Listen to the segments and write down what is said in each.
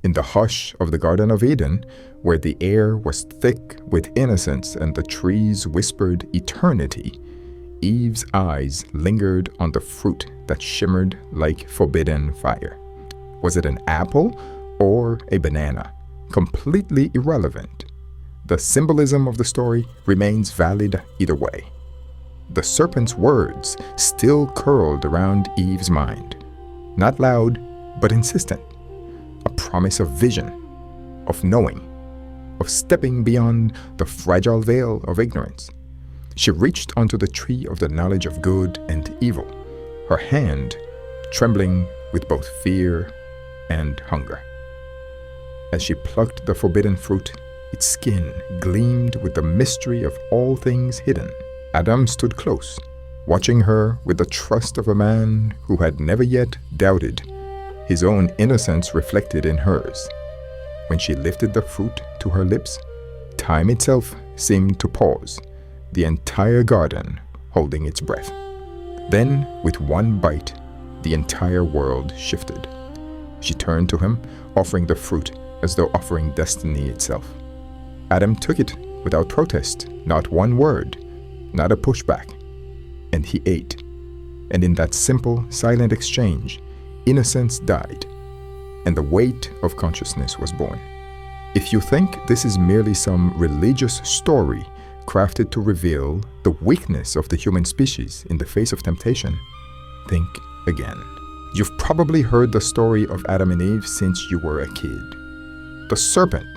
In the hush of the Garden of Eden, where the air was thick with innocence and the trees whispered eternity, Eve's eyes lingered on the fruit that shimmered like forbidden fire. Was it an apple or a banana? Completely irrelevant. The symbolism of the story remains valid either way. The serpent's words still curled around Eve's mind. Not loud, but insistent. A promise of vision, of knowing, of stepping beyond the fragile veil of ignorance. She reached onto the tree of the knowledge of good and evil, her hand trembling with both fear and hunger. As she plucked the forbidden fruit, its skin gleamed with the mystery of all things hidden. Adam stood close, watching her with the trust of a man who had never yet doubted, his own innocence reflected in hers. When she lifted the fruit to her lips, time itself seemed to pause, the entire garden holding its breath. Then, with one bite, the entire world shifted. She turned to him, offering the fruit as though offering destiny itself. Adam took it without protest, not one word, not a pushback, and he ate. And in that simple, silent exchange, innocence died, and the weight of consciousness was born. If you think this is merely some religious story crafted to reveal the weakness of the human species in the face of temptation, think again. You've probably heard the story of Adam and Eve since you were a kid. The serpent,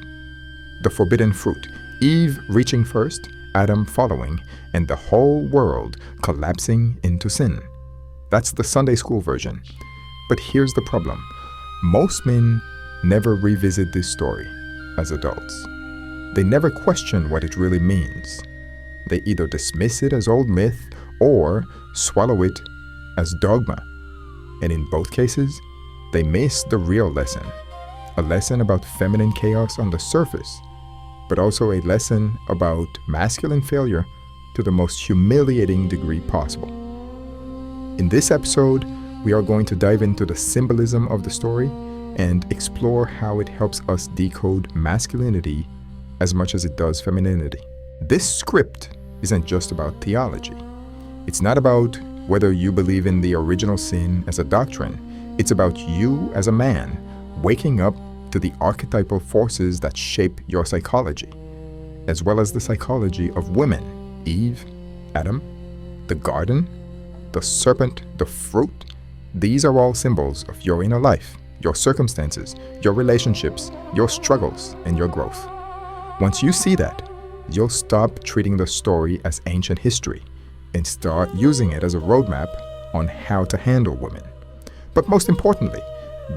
the forbidden fruit, Eve reaching first, Adam following, and the whole world collapsing into sin. That's the Sunday school version. But here's the problem. Most men never revisit this story as adults. They never question what it really means. They either dismiss it as old myth or swallow it as dogma. And in both cases, they miss the real lesson. A lesson about feminine chaos on the surface, but also a lesson about masculine failure to the most humiliating degree possible. In this episode, we are going to dive into the symbolism of the story and explore how it helps us decode masculinity as much as it does femininity. This script isn't just about theology. It's not about whether you believe in the original sin as a doctrine. It's about you as a man waking up to the archetypal forces that shape your psychology, as well as the psychology of women, Eve, Adam, the garden, the serpent, the fruit. These are all symbols of your inner life, your circumstances, your relationships, your struggles, and your growth. Once you see that, you'll stop treating the story as ancient history and start using it as a roadmap on how to handle women. But most importantly,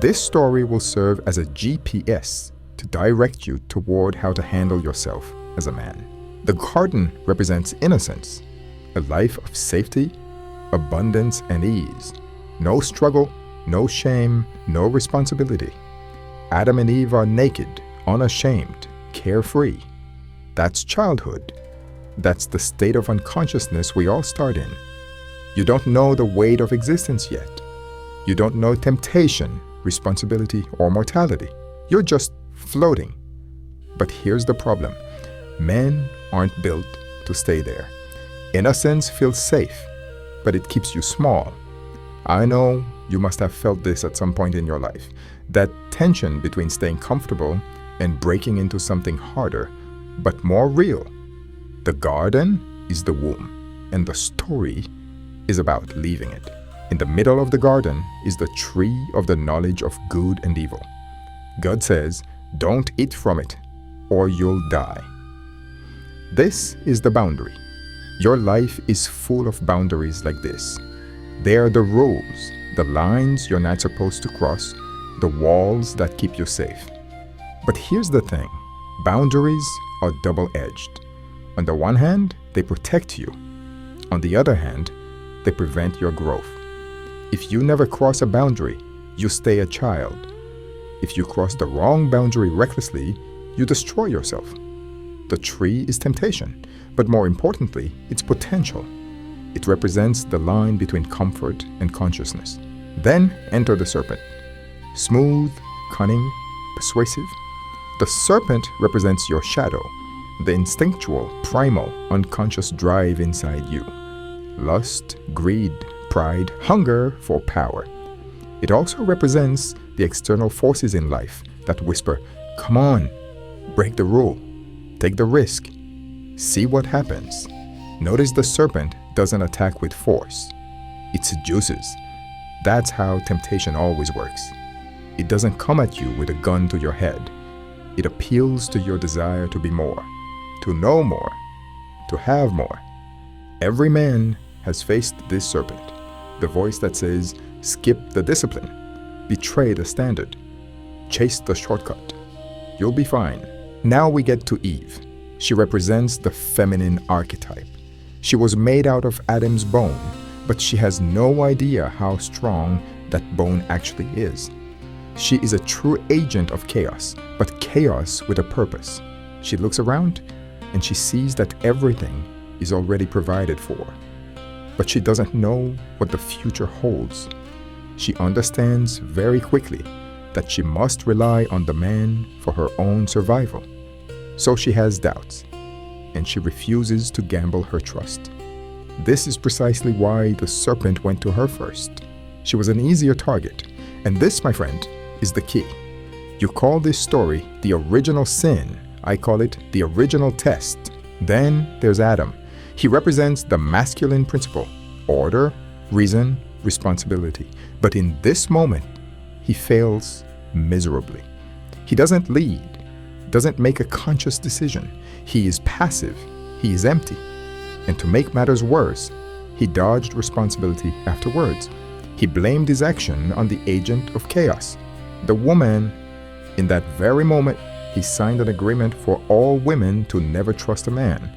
this story will serve as a GPS to direct you toward how to handle yourself as a man. The garden represents innocence, a life of safety, abundance, and ease. No struggle, no shame, no responsibility. Adam and Eve are naked, unashamed, carefree. That's childhood. That's the state of unconsciousness we all start in. You don't know the weight of existence yet. You don't know temptation, responsibility, or mortality. You're just floating. But here's the problem. Men aren't built to stay there. Innocence feels safe, but it keeps you small. I know you must have felt this at some point in your life. That tension between staying comfortable and breaking into something harder, but more real. The garden is the womb, and the story is about leaving it. In the middle of the garden is the tree of the knowledge of good and evil. God says, don't eat from it, or you'll die. This is the boundary. Your life is full of boundaries like this. They are the rules, the lines you're not supposed to cross, the walls that keep you safe. But here's the thing. Boundaries are double-edged. On the one hand, they protect you. On the other hand, they prevent your growth. If you never cross a boundary, you stay a child. If you cross the wrong boundary recklessly, you destroy yourself. The tree is temptation, but more importantly, it's potential. It represents the line between comfort and consciousness. Then enter the serpent. Smooth, cunning, persuasive. The serpent represents your shadow, the instinctual, primal, unconscious drive inside you. Lust, greed, pride, hunger for power. It also represents the external forces in life that whisper, "Come on, break the rule, take the risk, see what happens." Notice the serpent doesn't attack with force. It seduces. That's how temptation always works. It doesn't come at you with a gun to your head. It appeals to your desire to be more, to know more, to have more. Every man has faced this serpent, the voice that says, skip the discipline, betray the standard, chase the shortcut. You'll be fine. Now we get to Eve. She represents the feminine archetype. She was made out of Adam's bone, but she has no idea how strong that bone actually is. She is a true agent of chaos, but chaos with a purpose. She looks around and she sees that everything is already provided for. But she doesn't know what the future holds. She understands very quickly that she must rely on the man for her own survival. So she has doubts, and she refuses to gamble her trust. This is precisely why the serpent went to her first. She was an easier target, and this, my friend, is the key. You call this story the original sin. I call it the original test. Then there's Adam. He represents the masculine principle, order, reason, responsibility. But in this moment, he fails miserably. He doesn't lead, doesn't make a conscious decision. He is passive, he is empty. And to make matters worse, he dodged responsibility afterwards. He blamed his action on the agent of chaos, the woman. In that very moment, he signed an agreement for all women to never trust a man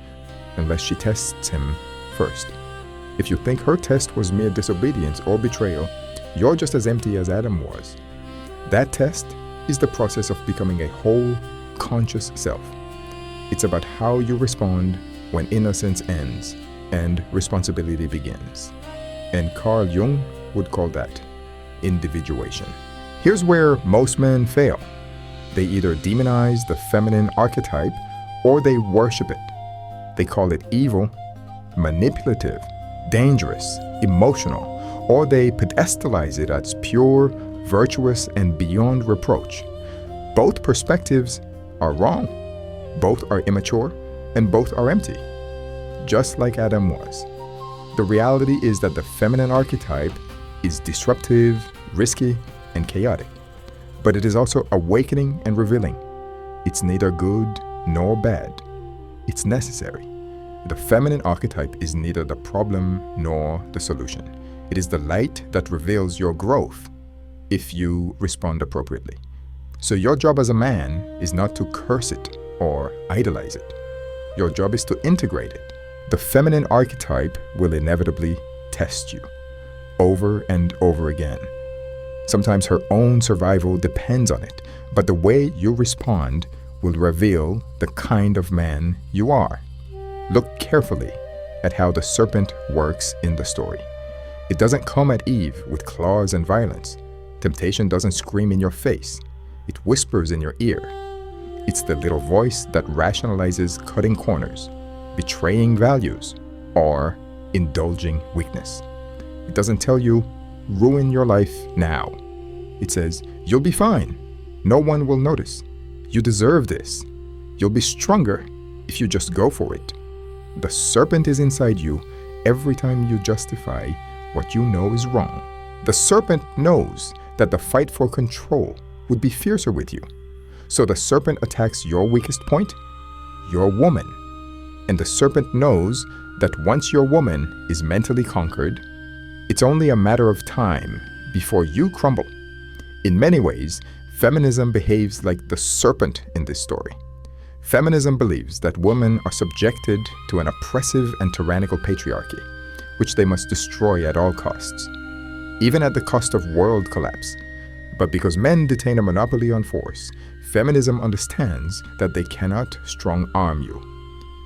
unless she tests him first. If you think her test was mere disobedience or betrayal, you're just as empty as Adam was. That test is the process of becoming a whole, conscious self. It's about how you respond when innocence ends and responsibility begins. And Carl Jung would call that individuation. Here's where most men fail. They either demonize the feminine archetype or they worship it. They call it evil, manipulative, dangerous, emotional, or they pedestalize it as pure, virtuous, and beyond reproach. Both perspectives are wrong. Both are immature, and both are empty, just like Adam was. The reality is that the feminine archetype is disruptive, risky, and chaotic. But it is also awakening and revealing. It's neither good nor bad. It's necessary. The feminine archetype is neither the problem nor the solution. It is the light that reveals your growth if you respond appropriately. So your job as a man is not to curse it or idolize it. Your job is to integrate it. The feminine archetype will inevitably test you over and over again. Sometimes her own survival depends on it, but the way you respond will reveal the kind of man you are. Look carefully at how the serpent works in the story. It doesn't come at Eve with claws and violence. Temptation doesn't scream in your face. It whispers in your ear. It's the little voice that rationalizes cutting corners, betraying values, or indulging weakness. It doesn't tell you, ruin your life now. It says, you'll be fine. No one will notice. You deserve this. You'll be stronger if you just go for it. The serpent is inside you every time you justify what you know is wrong. The serpent knows that the fight for control would be fiercer with you. So the serpent attacks your weakest point, your woman. And the serpent knows that once your woman is mentally conquered, it's only a matter of time before you crumble. In many ways, feminism behaves like the serpent in this story. Feminism believes that women are subjected to an oppressive and tyrannical patriarchy, which they must destroy at all costs, even at the cost of world collapse. But because men detain a monopoly on force, feminism understands that they cannot strong-arm you.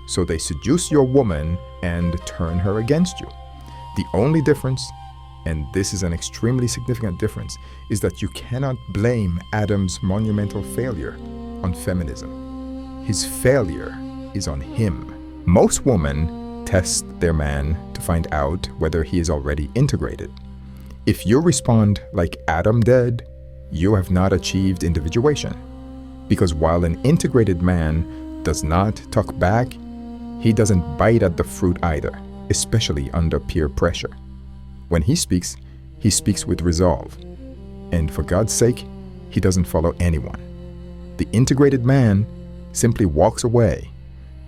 So they seduce your woman and turn her against you. The only difference and this is an extremely significant difference, is that you cannot blame Adam's monumental failure on feminism. His failure is on him. Most women test their man to find out whether he is already integrated. If you respond like Adam did, you have not achieved individuation. Because while an integrated man does not talk back, he doesn't bite at the fruit either, especially under peer pressure. When he speaks with resolve. And for God's sake, he doesn't follow anyone. The integrated man simply walks away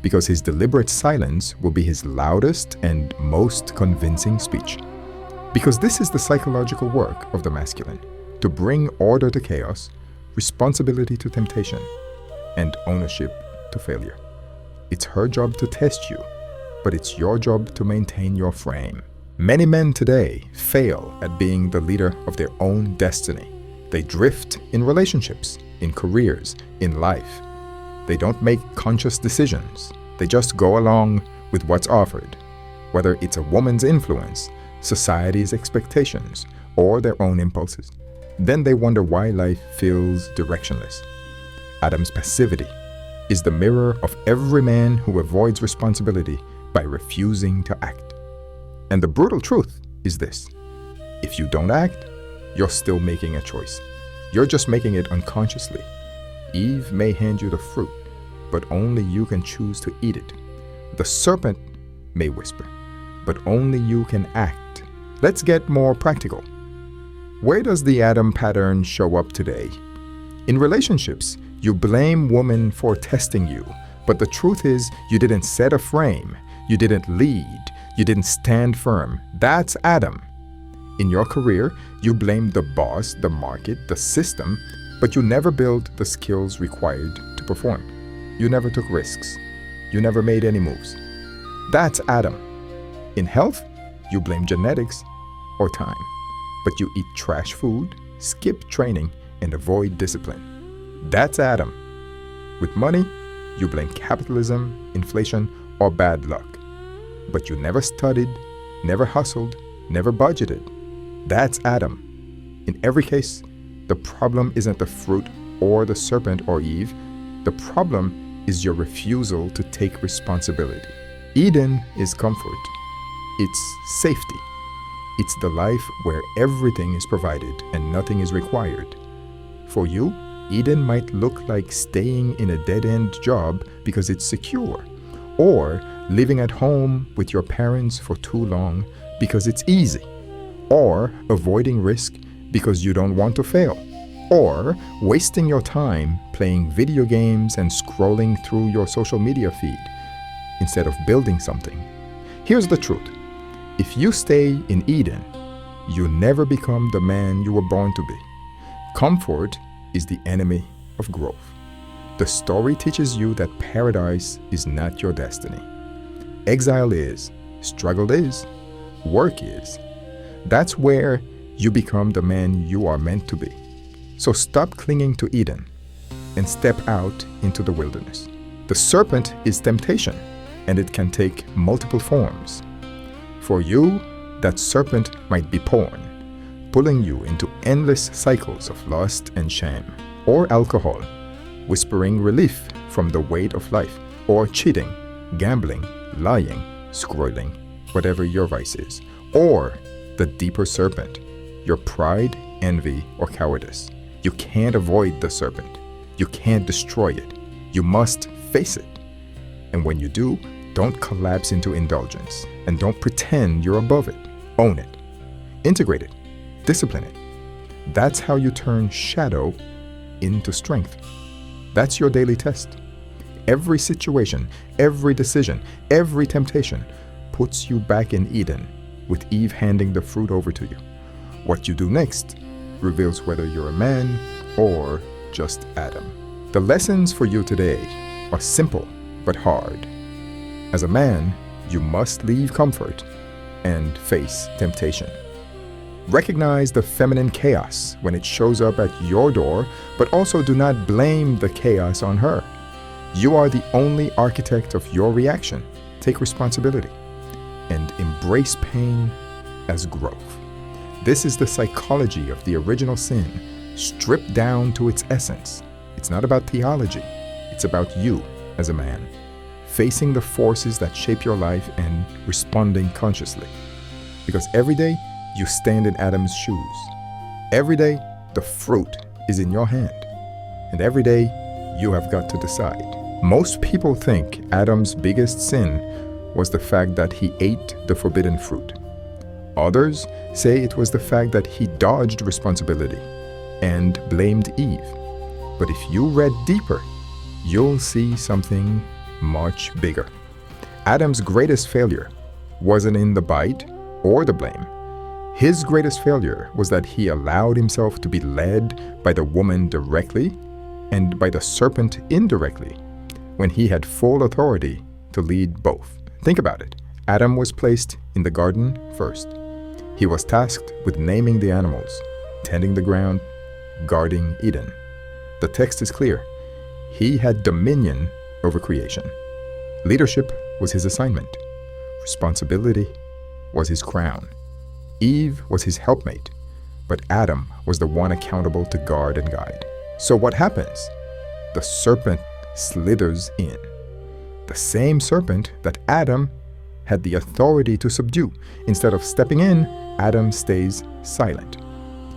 because his deliberate silence will be his loudest and most convincing speech. Because this is the psychological work of the masculine, to bring order to chaos, responsibility to temptation, and ownership to failure. It's her job to test you, but it's your job to maintain your frame. Many men today fail at being the leader of their own destiny. They drift in relationships, in careers, in life. They don't make conscious decisions. They just go along with what's offered, whether it's a woman's influence, society's expectations, or their own impulses. Then they wonder why life feels directionless. Adam's passivity is the mirror of every man who avoids responsibility by refusing to act. And the brutal truth is this: if you don't act, you're still making a choice. You're just making it unconsciously. Eve may hand you the fruit, but only you can choose to eat it. The serpent may whisper, but only you can act. Let's get more practical. Where does the Adam pattern show up today? In relationships, you blame women for testing you, but the truth is you didn't set a frame, you didn't lead, you didn't stand firm. That's Adam. In your career, you blame the boss, the market, the system, but you never built the skills required to perform. You never took risks. You never made any moves. That's Adam. In health, you blame genetics or time, but you eat trash food, skip training, and avoid discipline. That's Adam. With money, you blame capitalism, inflation, or bad luck, but you never studied, never hustled, never budgeted. That's Adam. In every case, the problem isn't the fruit or the serpent or Eve. The problem is your refusal to take responsibility. Eden is comfort. It's safety. It's the life where everything is provided and nothing is required. For you, Eden might look like staying in a dead-end job because it's secure, or living at home with your parents for too long because it's easy, or avoiding risk because you don't want to fail, or wasting your time playing video games and scrolling through your social media feed instead of building something. Here's the truth. If you stay in Eden, you never become the man you were born to be. Comfort is the enemy of growth. The story teaches you that paradise is not your destiny. Exile is, struggle is, work is. That's where you become the man you are meant to be. So stop clinging to Eden and step out into the wilderness. The serpent is temptation, and it can take multiple forms. For you, that serpent might be porn, pulling you into endless cycles of lust and shame, or alcohol, whispering relief from the weight of life, or cheating, gambling, lying, scrolling, whatever your vice is, or the deeper serpent, your pride, envy, or cowardice. You can't avoid the serpent. You can't destroy it. You must face it. And when you do, don't collapse into indulgence, and don't pretend you're above it. Own it. Integrate it. Discipline it. That's how you turn shadow into strength. That's your daily test. Every situation, every decision, every temptation puts you back in Eden, with Eve handing the fruit over to you. What you do next reveals whether you're a man or just Adam. The lessons for you today are simple but hard. As a man, you must leave comfort and face temptation. Recognize the feminine chaos when it shows up at your door, but also do not blame the chaos on her. You are the only architect of your reaction. Take responsibility and embrace pain as growth. This is the psychology of the original sin, stripped down to its essence. It's not about theology. It's about you as a man, facing the forces that shape your life and responding consciously. Because every day you stand in Adam's shoes. Every day the fruit is in your hand. And every day you have got to decide. Most people think Adam's biggest sin was the fact that he ate the forbidden fruit. Others say it was the fact that he dodged responsibility and blamed Eve. But if you read deeper, you'll see something much bigger. Adam's greatest failure wasn't in the bite or the blame. His greatest failure was that he allowed himself to be led by the woman directly and by the serpent indirectly, when he had full authority to lead both. Think about it. Adam was placed in the garden first. He was tasked with naming the animals, tending the ground, guarding Eden. The text is clear. He had dominion over creation. Leadership was his assignment. Responsibility was his crown. Eve was his helpmate, but Adam was the one accountable to guard and guide. So what happens? The serpent slithers in. The same serpent that Adam had the authority to subdue. Instead of stepping in, Adam stays silent.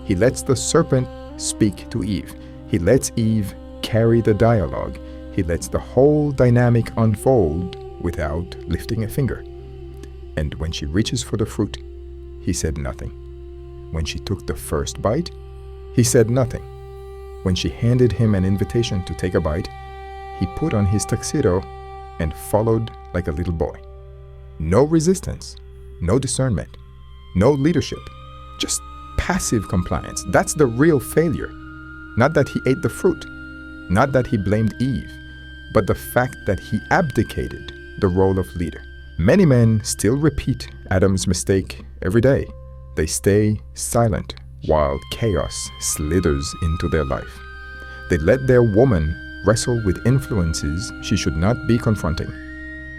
He lets the serpent speak to Eve. He lets Eve carry the dialogue. He lets the whole dynamic unfold without lifting a finger. And when she reaches for the fruit, he said nothing. When she took the first bite, he said nothing. When she handed him an invitation to take a bite, he put on his tuxedo and followed like a little boy. No resistance, no discernment, no leadership, just passive compliance. That's the real failure. Not that he ate the fruit, not that he blamed Eve, but the fact that he abdicated the role of leader. Many men still repeat Adam's mistake every day. They stay silent while chaos slithers into their life. They let their woman wrestle with influences she should not be confronting.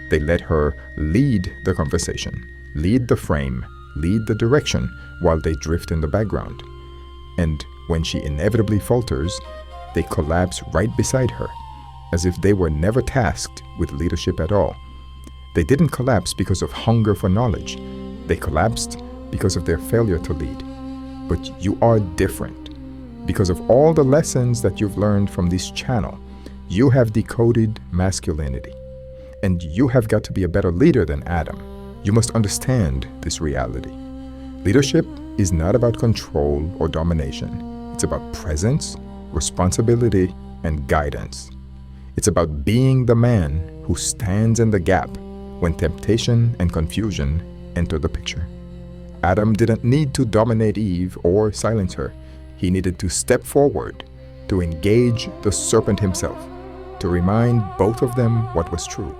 They let her lead the conversation, lead the frame, lead the direction while they drift in the background. And when she inevitably falters, they collapse right beside her, as if they were never tasked with leadership at all. They didn't collapse because of hunger for knowledge. They collapsed because of their failure to lead. But you are different. Because of all the lessons that you've learned from this channel, you have decoded masculinity. And you have got to be a better leader than Adam. You must understand this reality. Leadership is not about control or domination. It's about presence, responsibility, and guidance. It's about being the man who stands in the gap when temptation and confusion enter the picture. Adam didn't need to dominate Eve or silence her. He needed to step forward to engage the serpent himself, to remind both of them what was true,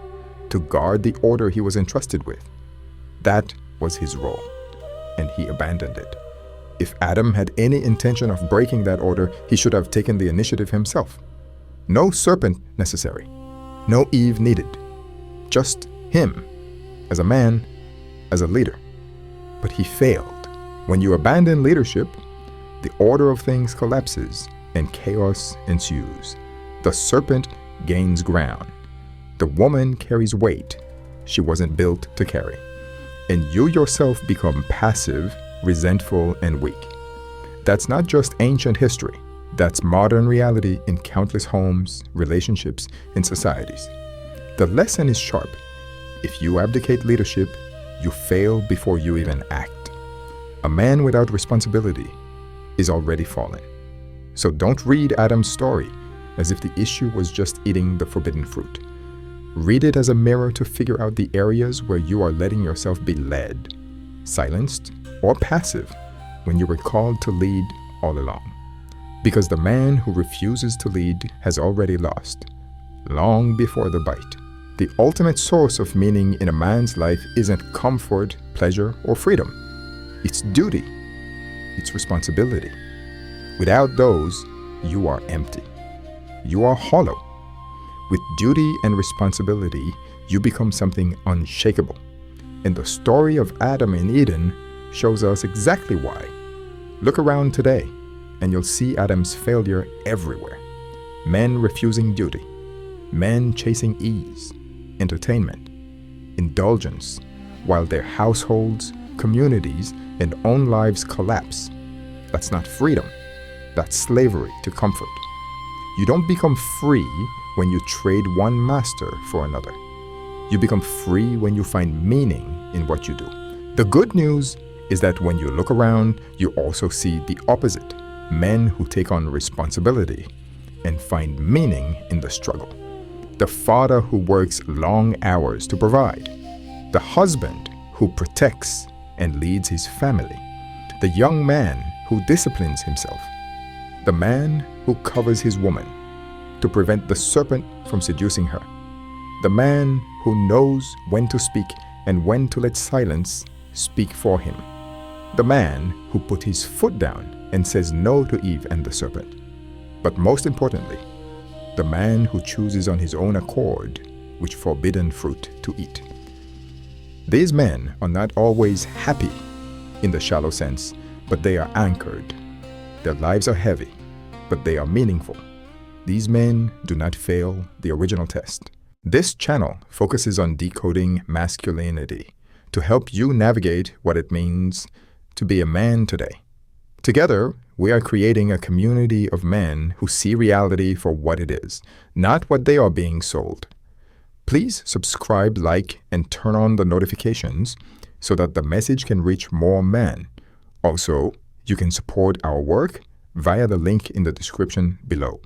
to guard the order he was entrusted with. That was his role, and he abandoned it. If Adam had any intention of breaking that order, he should have taken the initiative himself. No serpent necessary, no Eve needed, just him, as a man, as a leader. But he failed. When you abandon leadership, the order of things collapses and chaos ensues. The serpent gains ground. The woman carries weight she wasn't built to carry. And you yourself become passive, resentful, and weak. That's not just ancient history. That's modern reality in countless homes, relationships, and societies. The lesson is sharp. If you abdicate leadership, you fail before you even act. A man without responsibility is already fallen. So don't read Adam's story as if the issue was just eating the forbidden fruit. Read it as a mirror to figure out the areas where you are letting yourself be led, silenced, or passive when you were called to lead all along. Because the man who refuses to lead has already lost, long before the bite. The ultimate source of meaning in a man's life isn't comfort, pleasure, or freedom. It's duty. It's responsibility. Without those, you are empty. You are hollow. With duty and responsibility, you become something unshakable. And the story of Adam in Eden shows us exactly why. Look around today, and you'll see Adam's failure everywhere. Men refusing duty, men chasing ease, entertainment, indulgence, while their households, communities, and own lives collapse. That's not freedom. That's slavery to comfort. You don't become free when you trade one master for another. You become free when you find meaning in what you do. The good news is that when you look around, you also see the opposite. Men who take on responsibility and find meaning in the struggle. The father who works long hours to provide. The husband who protects and leads his family. The young man who disciplines himself. The man who covers his woman to prevent the serpent from seducing her. The man who knows when to speak and when to let silence speak for him. The man who put his foot down and says no to Eve and the serpent. But most importantly, the man who chooses on his own accord which forbidden fruit to eat. These men are not always happy in the shallow sense, but they are anchored. Their lives are heavy, but they are meaningful. These men do not fail the original test. This channel focuses on decoding masculinity to help you navigate what it means to be a man today. Together, we are creating a community of men who see reality for what it is, not what they are being sold. Please subscribe, like, and turn on the notifications so that the message can reach more men. Also, you can support our work via the link in the description below.